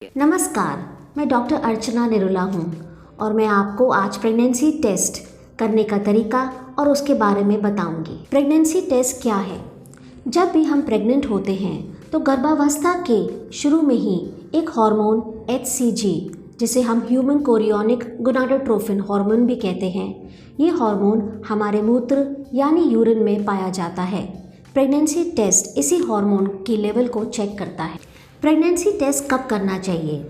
नमस्कार, मैं डॉक्टर अर्चना निरुला हूँ और मैं आपको आज प्रेगनेंसी टेस्ट करने का तरीका और उसके बारे में बताऊंगी। प्रेगनेंसी टेस्ट क्या है? जब भी हम प्रेग्नेंट होते हैं तो गर्भावस्था के शुरू में ही एक हार्मोन HCG, जिसे हम ह्यूमन कोरियोनिक गोनाडोट्रोफिन हार्मोन भी कहते हैं, ये हार्मोन हमारे मूत्र यानी यूरिन में पाया जाता है। प्रेगनेंसी टेस्ट इसी हार्मोन की लेवल को चेक करता है। प्रेगनेंसी टेस्ट कब करना चाहिए?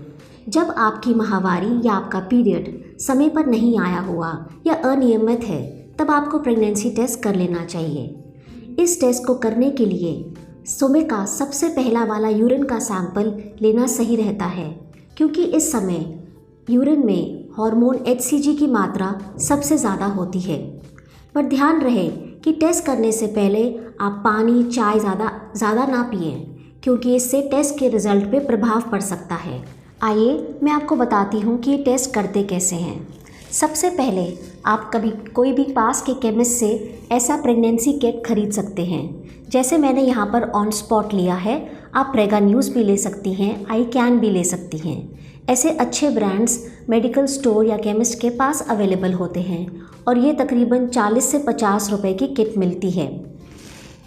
जब आपकी माहवारी या आपका पीरियड समय पर नहीं आया हुआ या अनियमित है, तब आपको प्रेगनेंसी टेस्ट कर लेना चाहिए। इस टेस्ट को करने के लिए सुबह का सबसे पहला वाला यूरिन का सैंपल लेना सही रहता है, क्योंकि इस समय यूरिन में हार्मोन HCG की मात्रा सबसे ज़्यादा होती है। पर ध्यान रहे कि टेस्ट करने से पहले आप पानी चाय ज़्यादा ना पिएं, क्योंकि इससे टेस्ट के रिज़ल्ट पे प्रभाव पड़ सकता है। आइए मैं आपको बताती हूँ कि ये टेस्ट करते कैसे हैं। सबसे पहले आप कोई भी पास के केमिस्ट से ऐसा प्रेगनेंसी किट खरीद सकते हैं। जैसे मैंने यहाँ पर ऑन स्पॉट लिया है। आप प्रेगा न्यूज़ भी ले सकती हैं, आई कैन भी ले सकती हैं। ऐसे अच्छे ब्रांड्स मेडिकल स्टोर या केमिस्ट के पास अवेलेबल होते हैं और ये तकरीबन 40 से 50 रुपए की किट मिलती है।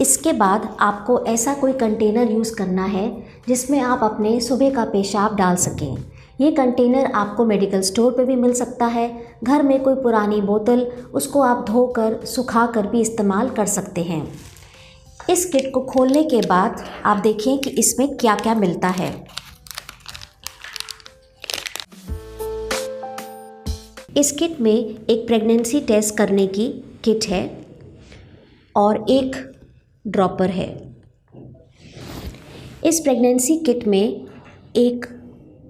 इसके बाद आपको ऐसा कोई कंटेनर यूज़ करना है जिसमें आप अपने सुबह का पेशाब डाल सकें। ये कंटेनर आपको मेडिकल स्टोर पे भी मिल सकता है। घर में कोई पुरानी बोतल, उसको आप धोकर सुखाकर भी इस्तेमाल कर सकते हैं। इस किट को खोलने के बाद आप देखें कि इसमें क्या क्या मिलता है। इस किट में एक प्रेगनेंसी टेस्ट करने की किट है और एक ड्रॉपर है। इस प्रेगनेंसी किट में एक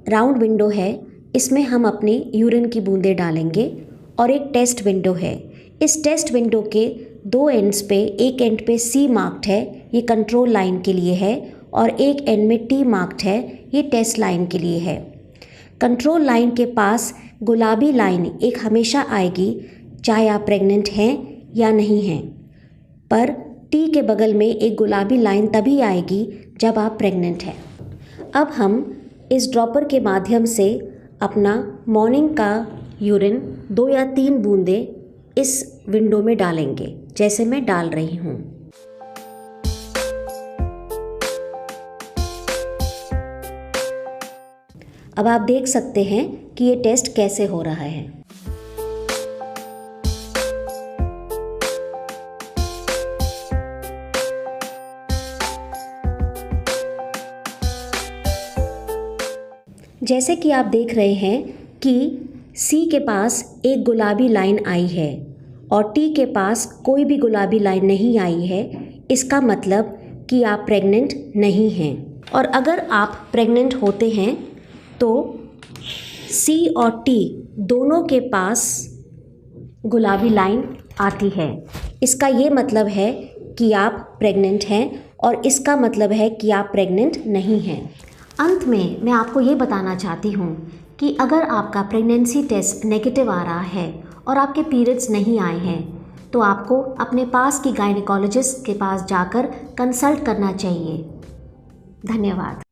राउंड विंडो है, इसमें हम अपने यूरिन की बूंदें डालेंगे, और एक टेस्ट विंडो है। इस टेस्ट विंडो के दो एंड्स पे, एक एंड पे C मार्क्ड है, ये कंट्रोल लाइन के लिए है, और एक एंड में T मार्क्ड है, ये टेस्ट लाइन के लिए है। कंट्रोल लाइन के पास गुलाबी लाइन एक हमेशा आएगी, चाहे आप प्रेग्नेंट हैं या नहीं हैं, पर T के बगल में एक गुलाबी लाइन तभी आएगी जब आप प्रेग्नेंट हैं। अब हम इस ड्रॉपर के माध्यम से अपना मॉर्निंग का यूरिन 2 या 3 बूंदें इस विंडो में डालेंगे, जैसे मैं डाल रही हूँ। अब आप देख सकते हैं कि ये टेस्ट कैसे हो रहा है। जैसे कि आप देख रहे हैं कि C के पास एक गुलाबी लाइन आई है और T के पास कोई भी गुलाबी लाइन नहीं आई है। इसका मतलब कि आप प्रेग्नेंट नहीं हैं। और अगर आप प्रेग्नेंट होते हैं तो C और T दोनों के पास गुलाबी लाइन आती है। इसका ये मतलब है कि आप प्रेग्नेंट हैं, और इसका मतलब है कि आप प्रेग्नेंट नहीं हैं। अंत में मैं आपको ये बताना चाहती हूँ कि अगर आपका प्रेगनेंसी टेस्ट नेगेटिव आ रहा है और आपके पीरियड्स नहीं आए हैं, तो आपको अपने पास की गायनेकोलॉजिस्ट के पास जाकर कंसल्ट करना चाहिए। धन्यवाद।